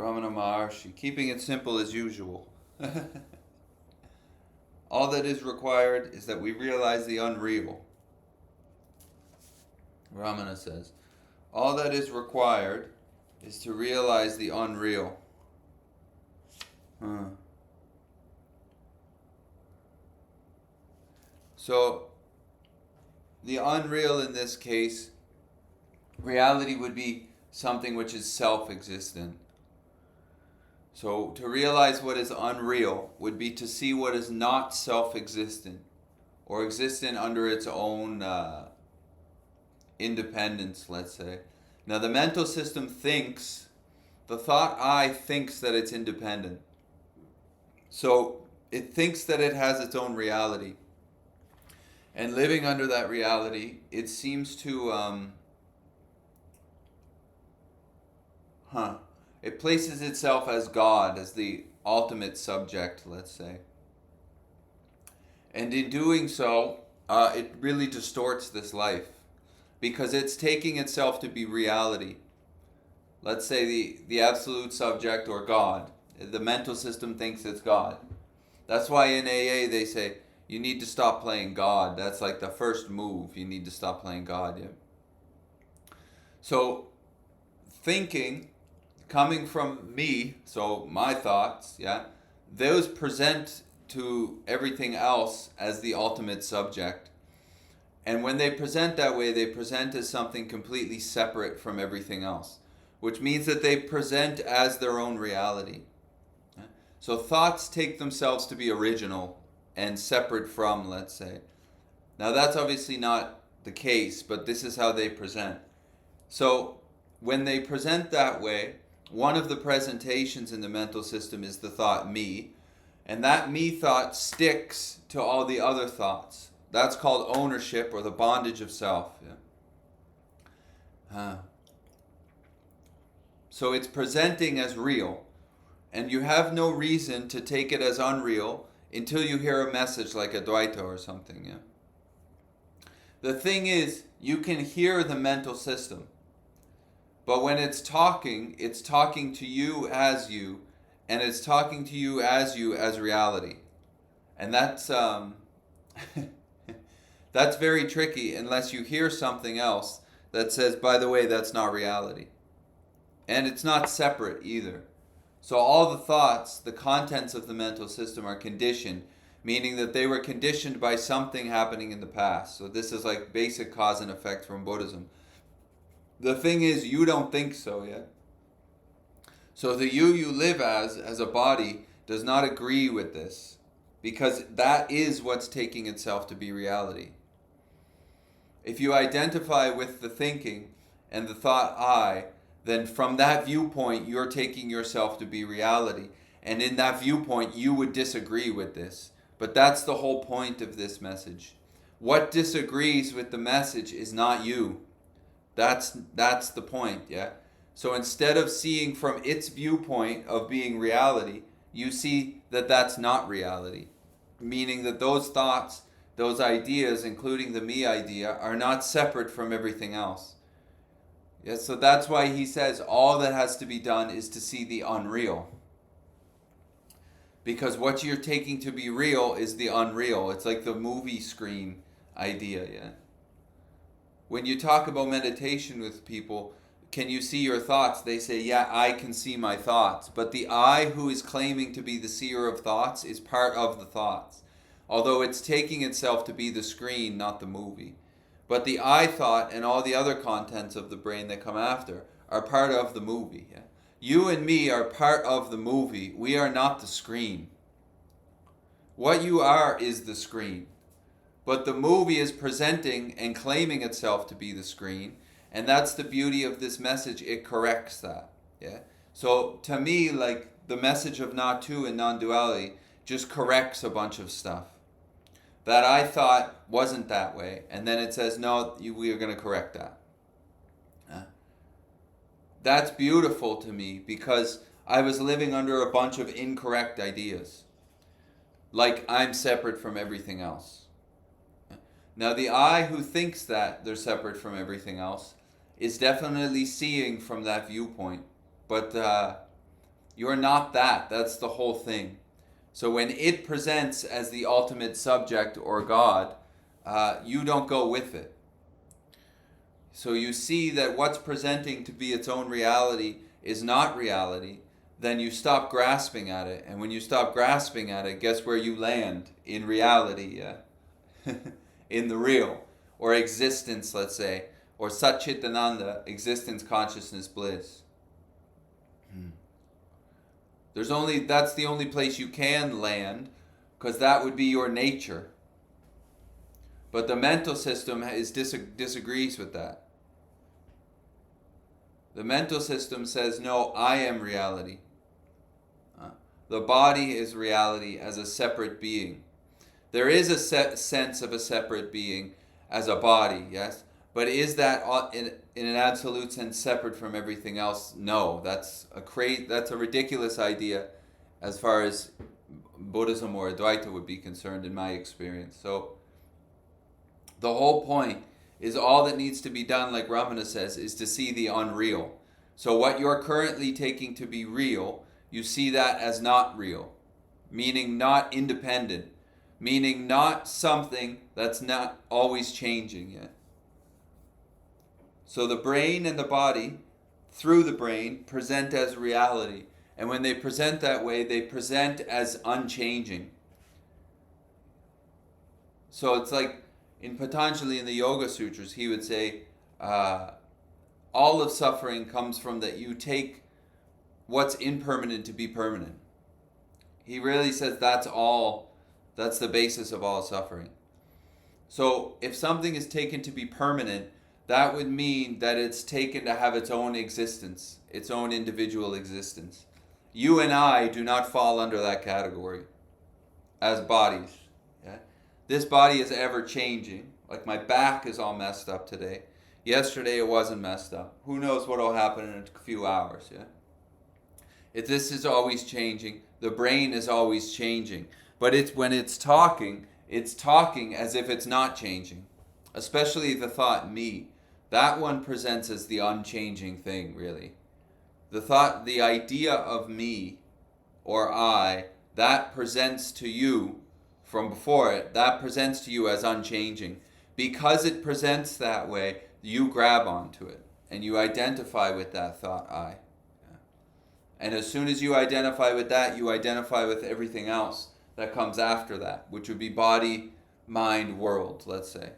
Ramana Maharshi, keeping it simple as usual. All that is required is that we realize the unreal. Ramana says, all that is required is to realize the unreal. So, the unreal in this case, reality would be something which is self-existent. So, to realize what is unreal would be to see what is not self-existent or existent under its own independence, let's say. Now, the mental system thinks, the thought I thinks that it's independent. So, it thinks that it has its own reality. And living under that reality, it seems to, it places itself as God, as the ultimate subject, let's say. And in doing so, it really distorts this life, because it's taking itself to be reality. Let's say the absolute subject or God. The mental system thinks it's God. That's why in AA they say, you need to stop playing God. That's like the first move. You need to stop playing God, yeah? So, thinking, coming from me, so my thoughts, yeah, those present to everything else as the ultimate subject. And when they present that way, they present as something completely separate from everything else, which means that they present as their own reality. So thoughts take themselves to be original and separate from, let's say. Now that's obviously not the case, but this is how they present. So when they present that way, one of the presentations in the mental system is the thought me, and that me thought sticks to all the other thoughts. That's called ownership or the bondage of self. Yeah? So it's presenting as real, and you have no reason to take it as unreal until you hear a message like Advaita or something. Yeah? The thing is, you can hear the mental system, but when it's talking to you, and it's talking to you as reality. And that's that's very tricky unless you hear something else that says, by the way, that's not reality. And it's not separate either. So all the thoughts, the contents of the mental system are conditioned, meaning that they were conditioned by something happening in the past. So this is like basic cause and effect from Buddhism. The thing is, you don't think so yet. So the you live as a body, does not agree with this, because that is what's taking itself to be reality. If you identify with the thinking and the thought I, then from that viewpoint, you're taking yourself to be reality. And in that viewpoint, you would disagree with this. But that's the whole point of this message. What disagrees with the message is not you. That's the point, yeah? So instead of seeing from its viewpoint of being reality, you see that that's not reality. Meaning that those thoughts, those ideas, including the me idea, are not separate from everything else. Yeah, so that's why he says all that has to be done is to see the unreal. Because what you're taking to be real is the unreal. It's like the movie screen idea, yeah? When you talk about meditation with people, can you see your thoughts? They say, yeah, I can see my thoughts. But the I who is claiming to be the seer of thoughts is part of the thoughts. Although it's taking itself to be the screen, not the movie. But the I thought and all the other contents of the brain that come after are part of the movie. Yeah? You and me are part of the movie. We are not the screen. What you are is the screen. But the movie is presenting and claiming itself to be the screen. And that's the beauty of this message. It corrects that. Yeah. So to me, like the message of Natu and non-duality just corrects a bunch of stuff that I thought wasn't that way, and then it says, no, we are going to correct that. That's beautiful to me, because I was living under a bunch of incorrect ideas. Like I'm separate from everything else. Now the I who thinks that they're separate from everything else is definitely seeing from that viewpoint. But You're not that. That's the whole thing. So when it presents as the ultimate subject or God, you don't go with it. So you see that what's presenting to be its own reality is not reality, then you stop grasping at it. And when you stop grasping at it, guess where you land? In reality, yeah? In the real, or existence, let's say, or Satchitananda, existence, consciousness, bliss. That's the only place you can land, because that would be your nature. But the mental system disagrees with that. The mental system says, no, I am reality. The body is reality as a separate being. There is a sense of a separate being as a body, yes? But is that in an absolute sense separate from everything else? No, that's a ridiculous idea as far as Buddhism or Advaita would be concerned, in my experience. So the whole point is all that needs to be done, like Ramana says, is to see the unreal. So what you're currently taking to be real, you see that as not real, meaning not independent, meaning not something that's not always changing yet. So the brain and the body, through the brain, present as reality. And when they present that way, they present as unchanging. So it's like in Patanjali in the Yoga Sutras, he would say, all of suffering comes from that you take what's impermanent to be permanent. He really says that's the basis of all suffering. So if something is taken to be permanent, that would mean that it's taken to have its own existence, its own individual existence. You and I do not fall under that category as bodies. Yeah? This body is ever changing. Like my back is all messed up today. Yesterday it wasn't messed up. Who knows what will happen in a few hours, yeah? This is always changing. The brain is always changing. But when it's talking as if it's not changing. Especially the thought me. That one presents as the unchanging thing, really. The idea of me or I, that presents to you from before it, that presents to you as unchanging. Because it presents that way, you grab onto it and you identify with that thought I. And as soon as you identify with that, you identify with everything else that comes after that, which would be body, mind, world, let's say.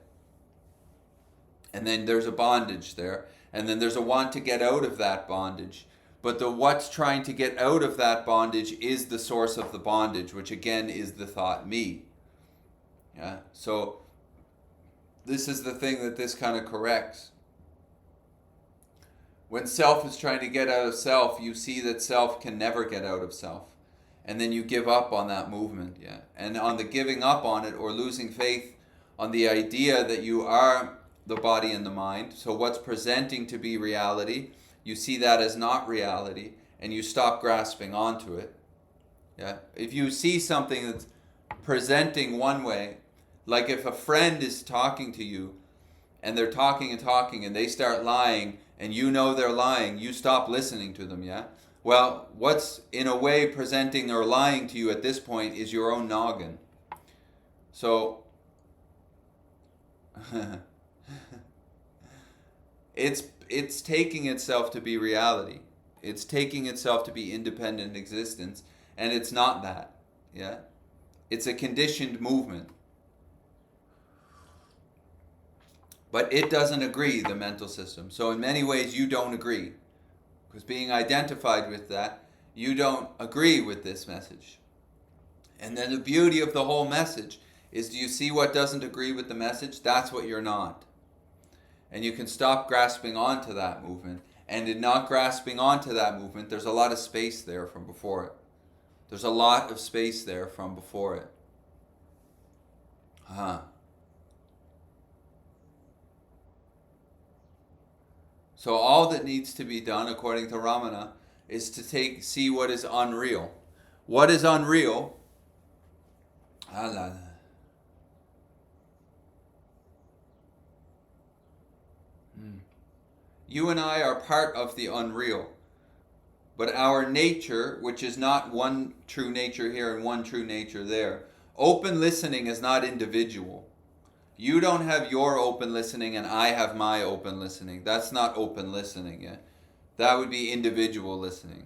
And then there's a bondage there, and then there's a want to get out of that bondage. But what's trying to get out of that bondage is the source of the bondage, which again is the thought me. Yeah. So this is the thing that this kind of corrects. When self is trying to get out of self, you see that self can never get out of self. And then you give up on that movement, yeah. And on the giving up on it or losing faith on the idea that you are the body and the mind, so what's presenting to be reality, you see that as not reality, and you stop grasping onto it. Yeah. If you see something that's presenting one way, like if a friend is talking to you, and they're talking and they start lying, and you know they're lying, you stop listening to them, yeah? Well, what's in a way presenting or lying to you at this point is your own noggin. So, it's taking itself to be reality. It's taking itself to be independent existence, and it's not that, yeah? It's a conditioned movement. But it doesn't agree, the mental system. So in many ways, you don't agree. Because being identified with that, you don't agree with this message. And then the beauty of the whole message is, do you see what doesn't agree with the message? That's what you're not. And you can stop grasping onto that movement. And in not grasping onto that movement, there's a lot of space there from before it. There's a lot of space there from before it. So all that needs to be done, according to Ramana, is to see what is unreal. What is unreal? You and I are part of the unreal. But our nature, which is not one true nature here and one true nature there, open listening is not individual. You don't have your open listening and I have my open listening. That's not open listening. Yeah? That would be individual listening.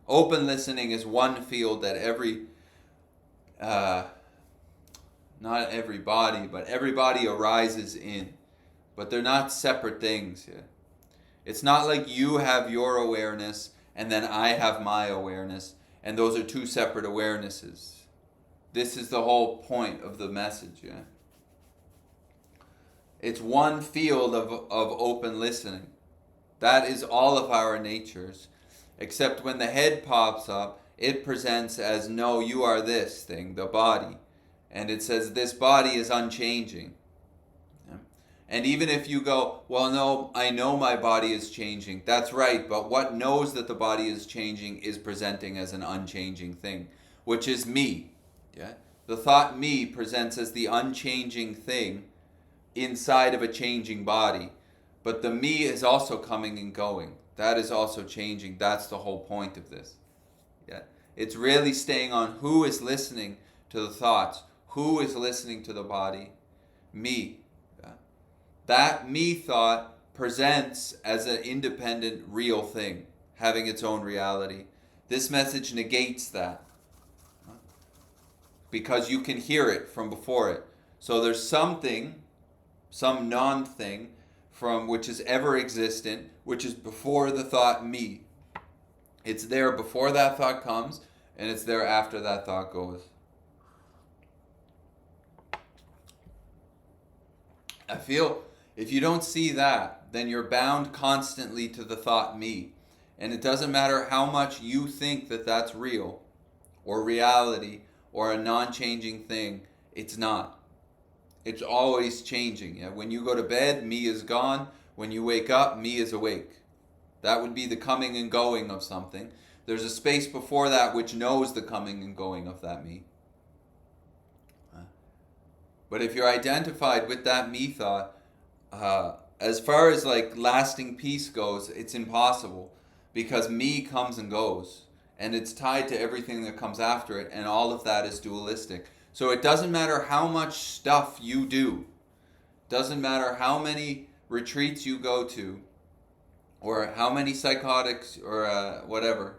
Open listening is one field that not everybody, but everybody arises in. But they're not separate things. Yeah? It's not like you have your awareness and then I have my awareness, and those are two separate awarenesses. This is the whole point of the message. Yeah? It's one field of open listening. That is all of our natures. Except when the head pops up, it presents as, no, you are this thing, the body. And it says this body is unchanging. Yeah? And even if you go, well, no, I know my body is changing. That's right, but what knows that the body is changing is presenting as an unchanging thing, which is me. Yeah? The thought me presents as the unchanging thing inside of a changing body. But the me is also coming and going. That is also changing. That's the whole point of this. Yeah. It's really staying on who is listening to the thoughts, who is listening to the body. Me. Yeah. That me thought presents as an independent, real thing, having its own reality. This message negates that, because you can hear it from before it. So there's something, some non-thing, from which is ever existent, which is before the thought me. It's there before that thought comes, and it's there after that thought goes. I feel if you don't see that, then you're bound constantly to the thought me. And it doesn't matter how much you think that that's real, or reality, or a non-changing thing, it's not. It's always changing. Yeah? When you go to bed, me is gone. When you wake up, me is awake. That would be the coming and going of something. There's a space before that which knows the coming and going of that me. But if you're identified with that me thought, as far as like lasting peace goes, it's impossible, because me comes and goes, and it's tied to everything that comes after it, and all of that is dualistic. So it doesn't matter how much stuff you do, doesn't matter how many retreats you go to, or how many psychotics or what are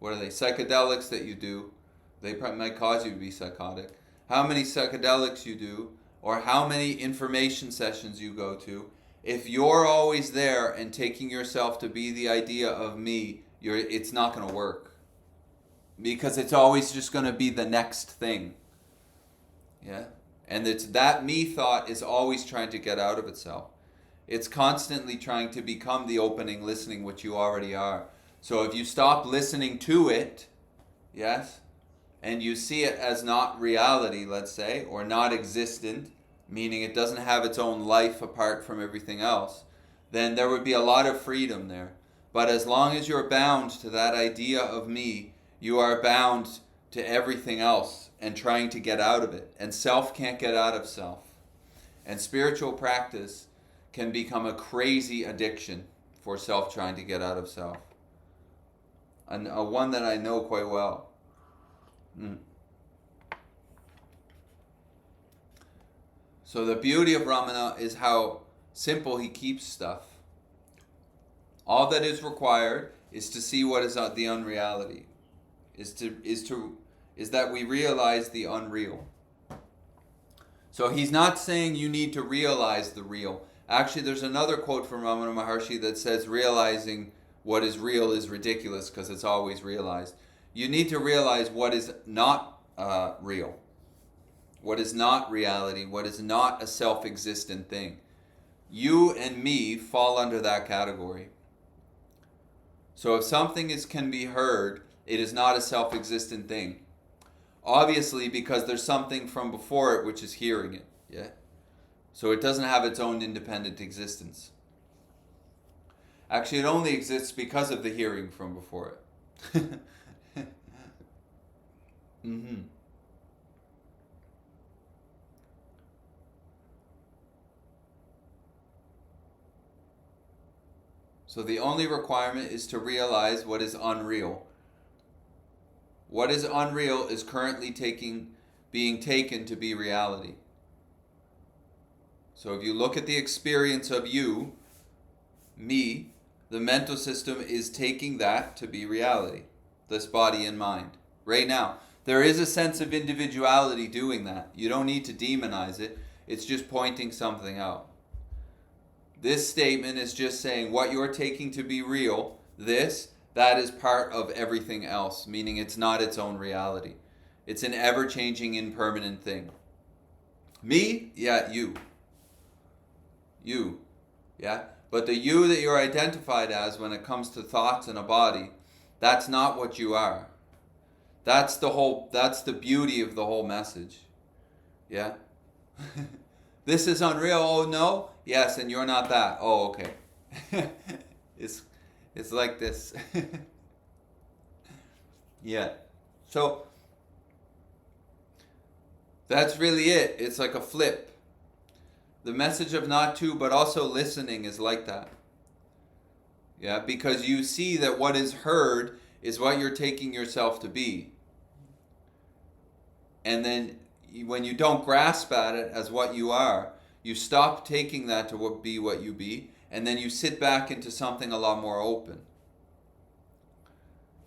they, psychedelics that you do. They might cause you to be psychotic. How many psychedelics you do, or how many information sessions you go to. If you're always there and taking yourself to be the idea of me, it's not going to work. Because it's always just going to be the next thing. Yeah? And it's that me thought is always trying to get out of itself. It's constantly trying to become the opening listening, which you already are. So if you stop listening to it, yes, and you see it as not reality, let's say, or not existent, meaning it doesn't have its own life apart from everything else, then there would be a lot of freedom there. But as long as you're bound to that idea of me, you are bound to everything else and trying to get out of it. And self can't get out of self. And spiritual practice can become a crazy addiction for self trying to get out of self. And one that I know quite well. So the beauty of Ramana is how simple he keeps stuff. All that is required is to see what is the unreality. Is that we realize the unreal. So he's not saying you need to realize the real. Actually, there's another quote from Ramana Maharshi that says realizing what is real is ridiculous because it's always realized. You need to realize what is not real. What is not reality. What is not a self-existent thing. You and me fall under that category. So if something can be heard, it is not a self-existent thing. Obviously, because there's something from before it which is hearing it. Yeah. So it doesn't have its own independent existence. Actually, it only exists because of the hearing from before it. Mm-hmm. So the only requirement is to realize what is unreal. What is unreal is currently being taken to be reality. So if you look at the experience of you, me, the mental system is taking that to be reality. This body and mind. Right now. There is a sense of individuality doing that. You don't need to demonize it. It's just pointing something out. This statement is just saying what you're taking to be real, that is part of everything else, meaning it's not its own reality. It's an ever-changing, impermanent thing. Me? Yeah, you. You. Yeah? But the you that you're identified as when it comes to thoughts and a body, that's not what you are. That's the beauty of the whole message. Yeah? This is unreal. Oh no? Yes, and you're not that. Oh, okay. It's like this. Yeah. So that's really it. It's like a flip. The message of not to, but also listening is like that. Yeah, because you see that what is heard is what you're taking yourself to be. And then when you don't grasp at it as what you are, you stop taking that to be what you be, and then you sit back into something a lot more open.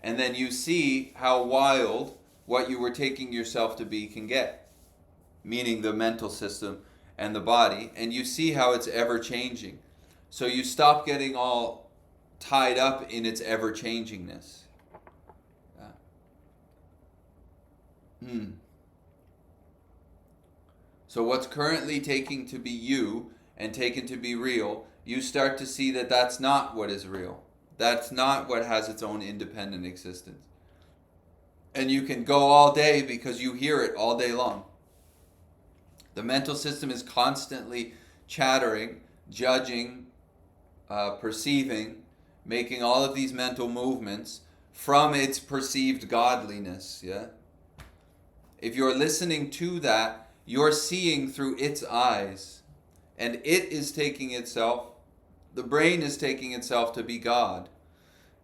And then you see how wild what you were taking yourself to be can get, meaning the mental system and the body, and you see how it's ever changing. So you stop getting all tied up in its ever changingness. So what's currently taken to be you and taken to be real, you start to see that that's not what is real. That's not what has its own independent existence. And you can go all day because you hear it all day long. The mental system is constantly chattering, judging, perceiving, making all of these mental movements from its perceived godliness. Yeah. If you're listening to that, you're seeing through its eyes, and it is taking itself, the brain is taking itself to be God,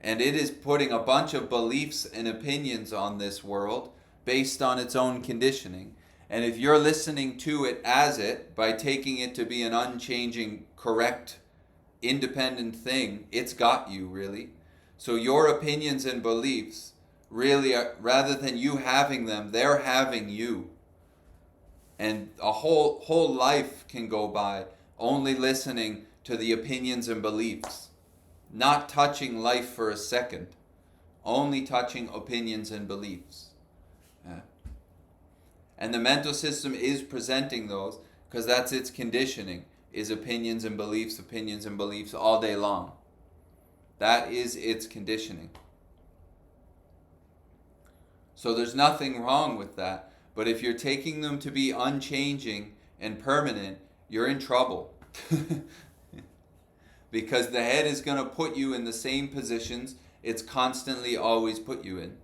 and it is putting a bunch of beliefs and opinions on this world based on its own conditioning. And if you're listening to it as it, by taking it to be an unchanging, correct, independent thing, it's got you, really. So your opinions and beliefs, really, rather than you having them, they're having you. And a whole life can go by only listening to the opinions and beliefs, not touching life for a second, only touching opinions and beliefs. Yeah. And the mental system is presenting those because that's its conditioning, is opinions and beliefs all day long. That is its conditioning. So there's nothing wrong with that. But if you're taking them to be unchanging and permanent, you're in trouble. Because the head is going to put you in the same positions it's constantly always put you in,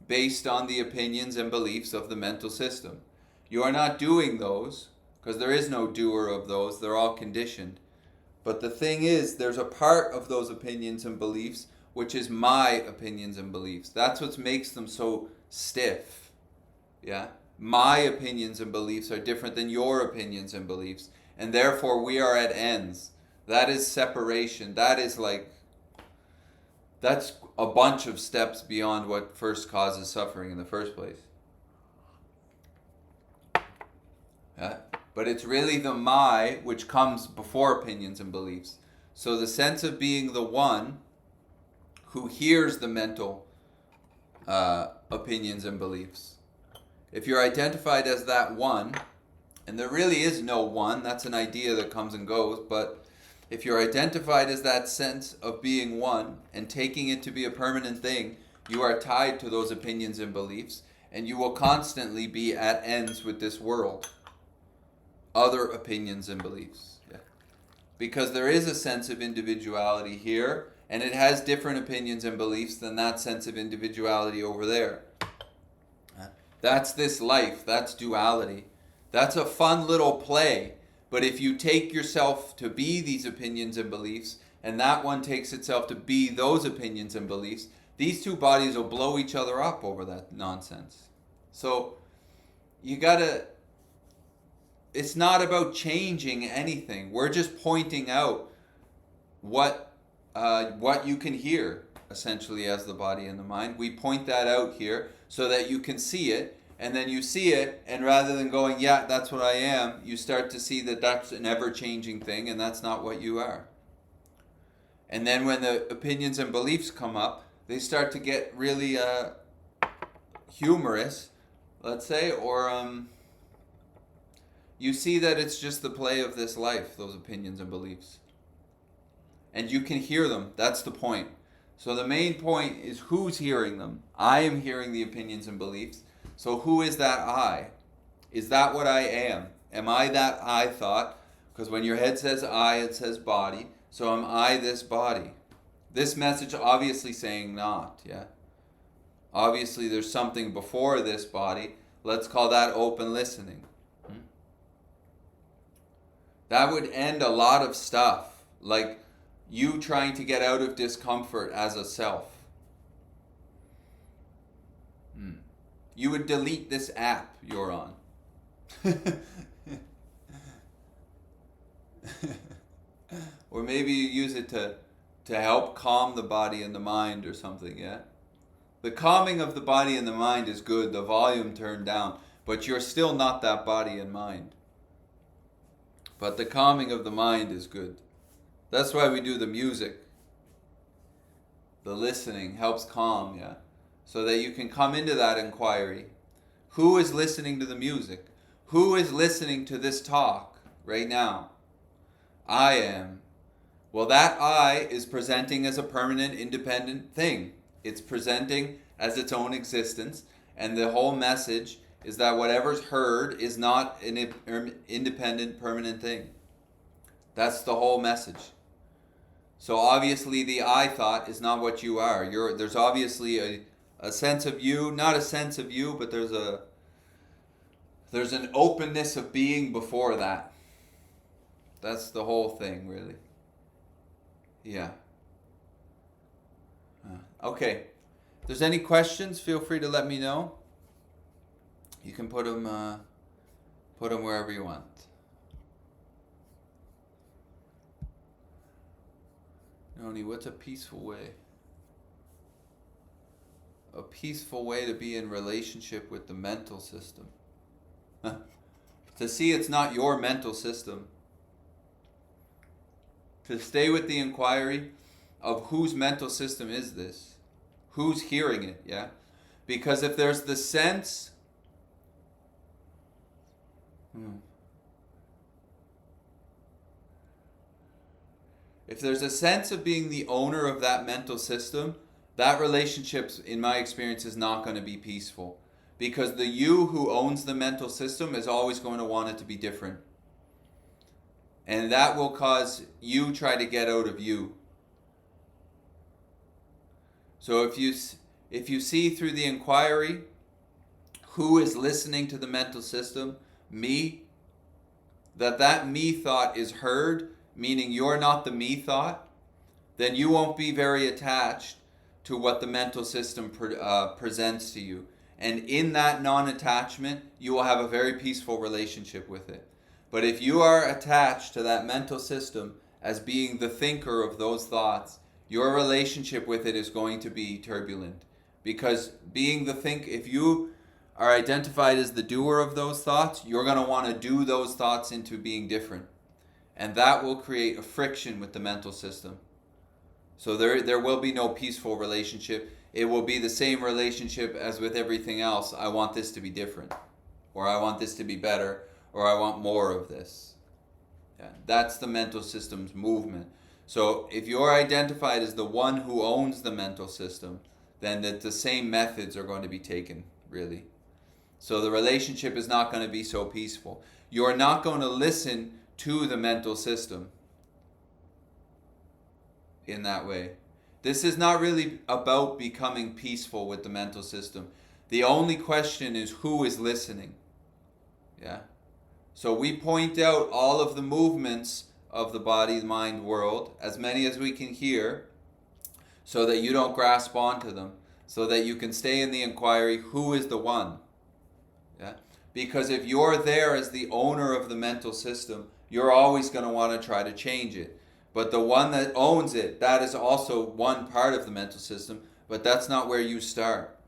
based on the opinions and beliefs of the mental system. You are not doing those, because there is no doer of those, they're all conditioned. But the thing is, there's a part of those opinions and beliefs which is my opinions and beliefs. That's what makes them so stiff. Yeah, my opinions and beliefs are different than your opinions and beliefs, and therefore we are at ends. That is separation. That's a bunch of steps beyond what first causes suffering in the first place. Yeah, but it's really the my which comes before opinions and beliefs. So the sense of being the one who hears the mental opinions and beliefs. If you're identified as that one, and there really is no one, that's an idea that comes and goes, but if you're identified as that sense of being one and taking it to be a permanent thing, you are tied to those opinions and beliefs, and you will constantly be at ends with this world. Other opinions and beliefs. Yeah. Because there is a sense of individuality here, and it has different opinions and beliefs than that sense of individuality over there. That's this life, that's duality. That's a fun little play, but if you take yourself to be these opinions and beliefs, and that one takes itself to be those opinions and beliefs, these two bodies will blow each other up over that nonsense. So you gotta, it's not about changing anything. We're just pointing out what you can hear, essentially, as the body and the mind. We point that out here so that you can see it, and then you see it, and rather than going, yeah, that's what I am, you start to see that that's an ever-changing thing, and that's not what you are. And then when the opinions and beliefs come up, they start to get really humorous, let's say, or you see that it's just the play of this life, those opinions and beliefs. And you can hear them. That's the point. So the main point is who's hearing them. I am hearing the opinions and beliefs. So who is that I? Is that what I am? Am I that I thought? Because when your head says I, it says body. So am I this body? This message obviously saying not, yeah? Obviously there's something before this body. Let's call that open listening. That would end a lot of stuff. Like you trying to get out of discomfort as a self. You would delete this app you're on. Or maybe you use it to help calm the body and the mind or something, yeah? The calming of the body and the mind is good, the volume turned down, but you're still not that body and mind. But the calming of the mind is good. That's why we do the music. The listening helps calm, yeah? So that you can come into that inquiry. Who is listening to the music? Who is listening to this talk right now? I am. Well, that I is presenting as a permanent, independent thing. It's presenting as its own existence, and the whole message is that whatever's heard is not an independent, permanent thing. That's the whole message. So obviously the I thought is not what you are. There's obviously a sense of you, not a sense of you, but there's an openness of being before that. That's the whole thing, really. Yeah. Okay. If there's any questions, feel free to let me know. You can put them wherever you want. Noni, what's a peaceful way? A peaceful way to be in relationship with the mental system. To see it's not your mental system. To stay with the inquiry of whose mental system is this? Who's hearing it, yeah? Because if there's the sense... If there's a sense of being the owner of that mental system, that relationship, in my experience, is not going to be peaceful. Because the you who owns the mental system is always going to want it to be different. And that will cause you try to get out of you. So if you see through the inquiry who is listening to the mental system, me, that me thought is heard, meaning you're not the me thought, then you won't be very attached to what the mental system presents to you. And in that non-attachment, you will have a very peaceful relationship with it. But if you are attached to that mental system as being the thinker of those thoughts, your relationship with it is going to be turbulent. Because being the if you are identified as the doer of those thoughts, you're going to want to do those thoughts into being different. And that will create a friction with the mental system. So there will be no peaceful relationship. It will be the same relationship as with everything else. I want this to be different. Or I want this to be better. Or I want more of this. Yeah, that's the mental system's movement. So if you're identified as the one who owns the mental system, then the same methods are going to be taken, really. So the relationship is not going to be so peaceful. You're not going to listen to the mental system in that way. This is not really about becoming peaceful with the mental system. The only question is who is listening. Yeah. So we point out all of the movements of the body mind world, as many as we can hear, so that you don't grasp onto them, so that you can stay in the inquiry, who is the one? Yeah? Because if you're there as the owner of the mental system, you're always going to want to try to change it. But the one that owns it, that is also one part of the mental system, but that's not where you start.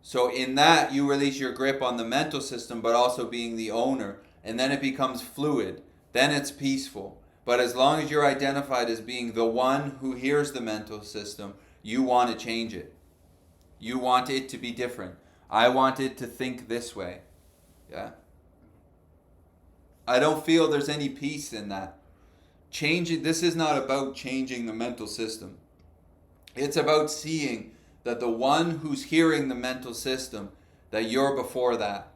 So in that, you release your grip on the mental system, but also being the owner, and then it becomes fluid. Then it's peaceful. But as long as you're identified as being the one who hears the mental system, you want to change it. You want it to be different. I want it to think this way. Yeah? I don't feel there's any peace in that. Changing, this is not about changing the mental system. It's about seeing that the one who's hearing the mental system, that you're before that.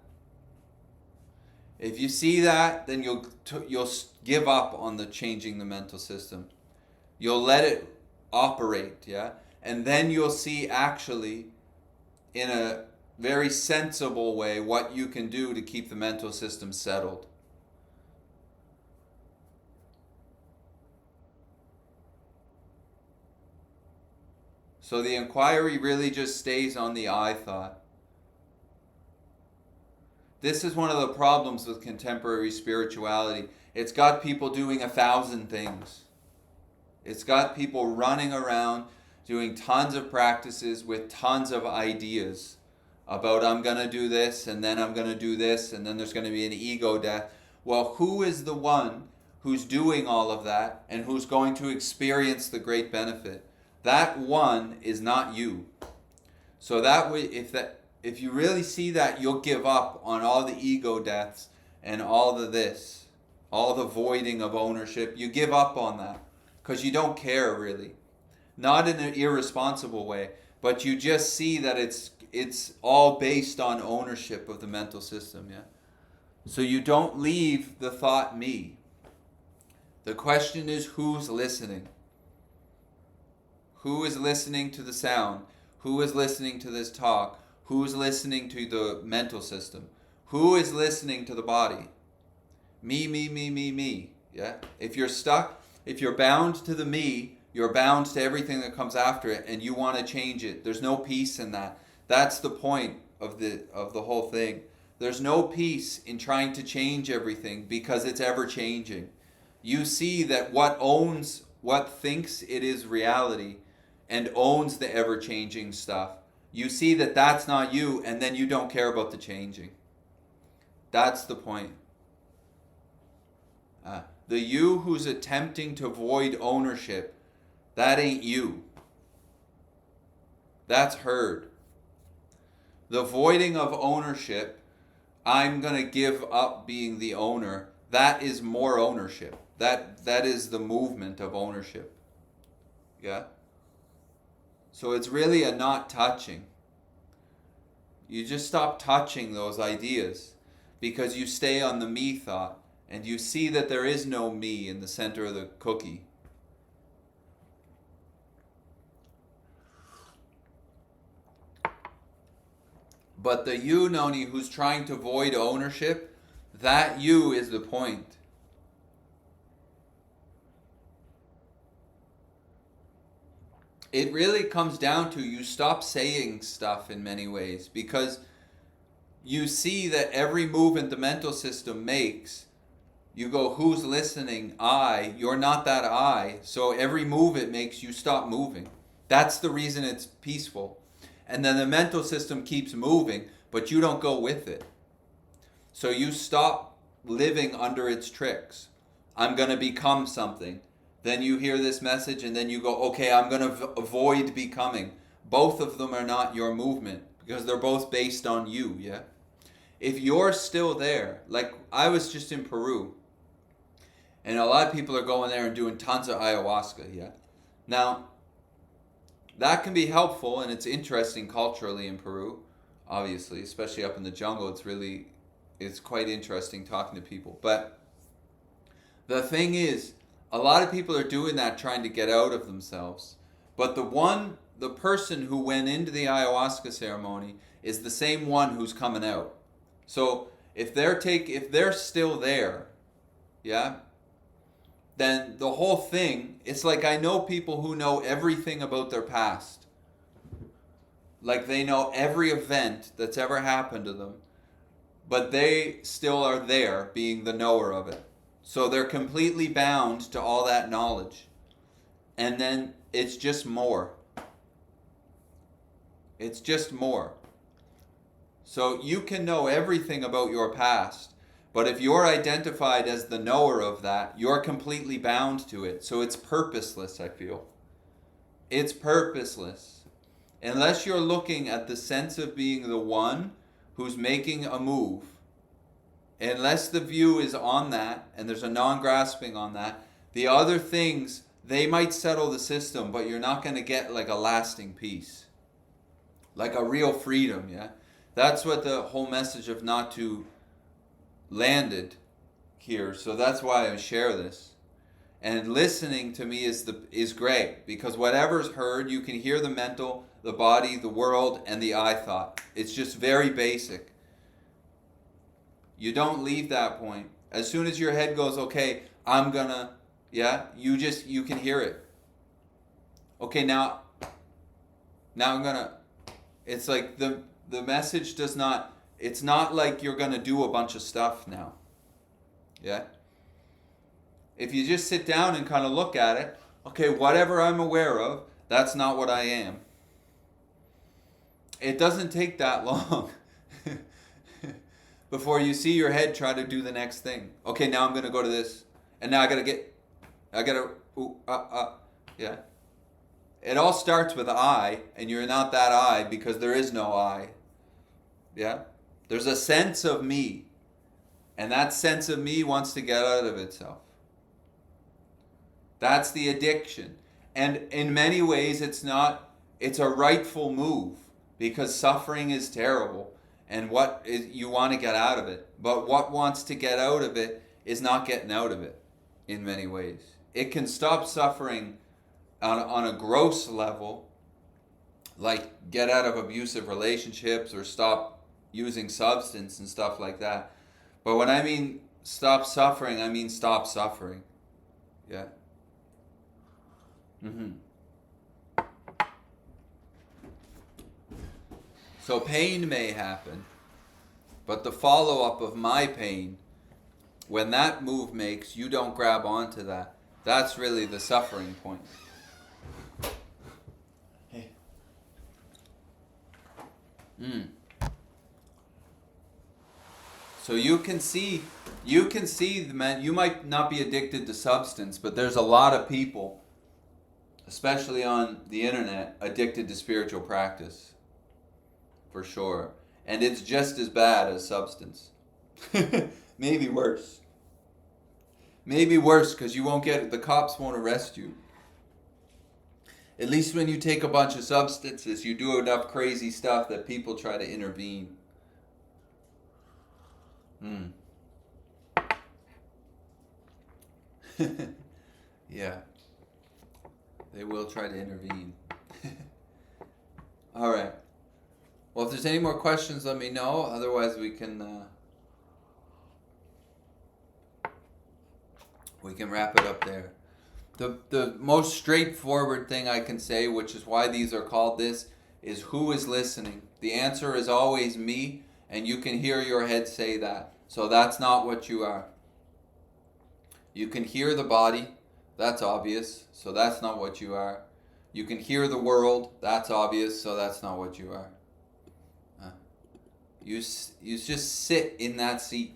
If you see that, then you'll give up on the changing the mental system. You'll let it operate, yeah? And then you'll see actually, in a very sensible way, what you can do to keep the mental system settled. So the inquiry really just stays on the I thought. This is one of the problems with contemporary spirituality. It's got people doing 1,000 things. It's got people running around doing tons of practices with tons of ideas about I'm going to do this, and then I'm going to do this, and then there's going to be an ego death. Well, who is the one who's doing all of that and who's going to experience the great benefit? That one is not you. So that way, if you really see that, you'll give up on all the ego deaths and all the voiding of ownership. You give up on that because you don't care really. Not in an irresponsible way, but you just see that it's all based on ownership of the mental system, yeah? So you don't leave the thought me. The question is, who's listening? Who is listening to the sound? Who is listening to this talk? Who's listening to the mental system? Who is listening to the body? Me. Yeah? If you're stuck, if you're bound to the me, you're bound to everything that comes after it, and you want to change it. There's no peace in that. That's the point of the whole thing. There's no peace in trying to change everything because it's ever changing. You see that what thinks it is reality and owns the ever-changing stuff, you see that that's not you, and then you don't care about the changing. That's the point. The you who's attempting to void ownership, that ain't you. That's heard. The voiding of ownership, I'm going to give up being the owner, that is more ownership. That is the movement of ownership. Yeah? So it's really a not touching. You just stop touching those ideas because you stay on the me thought and you see that there is no me in the center of the cookie. But the you, Noni, who's trying to void ownership, that you is the point. It really comes down to you stop saying stuff in many ways because you see that every movement the mental system makes, you go, who's listening? I. You're not that I. So every move it makes, you stop moving. That's the reason it's peaceful. And then the mental system keeps moving, but you don't go with it. So you stop living under its tricks. I'm going to become something. Then you hear this message and then you go, okay, I'm going to avoid becoming. Both of them are not your movement because they're both based on you, yeah? If you're still there, like I was just in Peru, and a lot of people are going there and doing tons of ayahuasca, yeah? Now, that can be helpful and it's interesting culturally in Peru, obviously, especially up in the jungle. It's quite interesting talking to people. But the thing is, a lot of people are doing that trying to get out of themselves. But the person who went into the ayahuasca ceremony is the same one who's coming out. So if they're still there, yeah, then the whole thing, it's like I know people who know everything about their past. Like they know every event that's ever happened to them, but they still are there being the knower of it. So they're completely bound to all that knowledge. And then it's just more. It's just more. So you can know everything about your past, but if you're identified as the knower of that, you're completely bound to it. So it's purposeless, I feel. It's purposeless. Unless you're looking at the sense of being the one who's making a move, unless the view is on that, and there's a non-grasping on that, the other things, they might settle the system, but you're not going to get like a lasting peace. Like a real freedom, yeah? That's what the whole message of Not To landed here. So that's why I share this. And listening to me is great, because whatever's heard, you can hear the mental, the body, the world, and the I thought. It's just very basic. You don't leave that point. As soon as your head goes, okay, I'm gonna, yeah, you can hear it. Okay, now I'm gonna, it's like the message does not, it's not like you're gonna do a bunch of stuff now. Yeah? If you just sit down and kind of look at it, okay, whatever I'm aware of, that's not what I am. It doesn't take that long before you see your head try to do the next thing. Okay, now I'm going to go to this. And now yeah. It all starts with I, and you're not that I because there is no I. Yeah? There's a sense of me. And that sense of me wants to get out of itself. That's the addiction. And in many ways, it's a rightful move, because suffering is terrible. And you want to get out of it. But what wants to get out of it is not getting out of it in many ways. It can stop suffering on a gross level, like get out of abusive relationships or stop using substance and stuff like that. But when I mean stop suffering, I mean stop suffering. Yeah. Mm-hmm. So pain may happen, but the follow-up of my pain, when that move makes, you don't grab onto that. That's really the suffering point. Hey. So you can see the man. You might not be addicted to substance, but there's a lot of people, especially on the internet, addicted to spiritual practice. For sure. And it's just as bad as substance. Maybe worse. Maybe worse, because the cops won't arrest you. At least when you take a bunch of substances, you do enough crazy stuff that people try to intervene. Yeah. They will try to intervene. All right. Well, if there's any more questions, let me know. Otherwise, we can wrap it up there. The most straightforward thing I can say, which is why these are called this, is who is listening. The answer is always me, and you can hear your head say that. So that's not what you are. You can hear the body. That's obvious. So that's not what you are. You can hear the world. That's obvious. So that's not what you are. You just sit in that seat.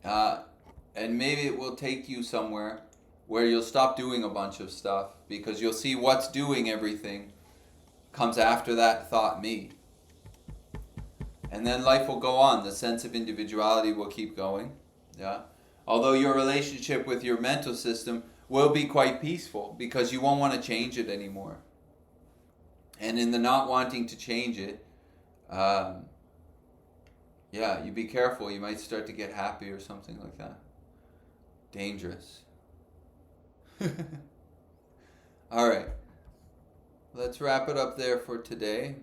And maybe it will take you somewhere where you'll stop doing a bunch of stuff, because you'll see what's doing everything comes after that thought, me. And then life will go on. The sense of individuality will keep going. Yeah. Although your relationship with your mental system will be quite peaceful, because you won't want to change it anymore. And in the not wanting to change it, you be careful. You might start to get happy or something like that. Dangerous. All right. Let's wrap it up there for today.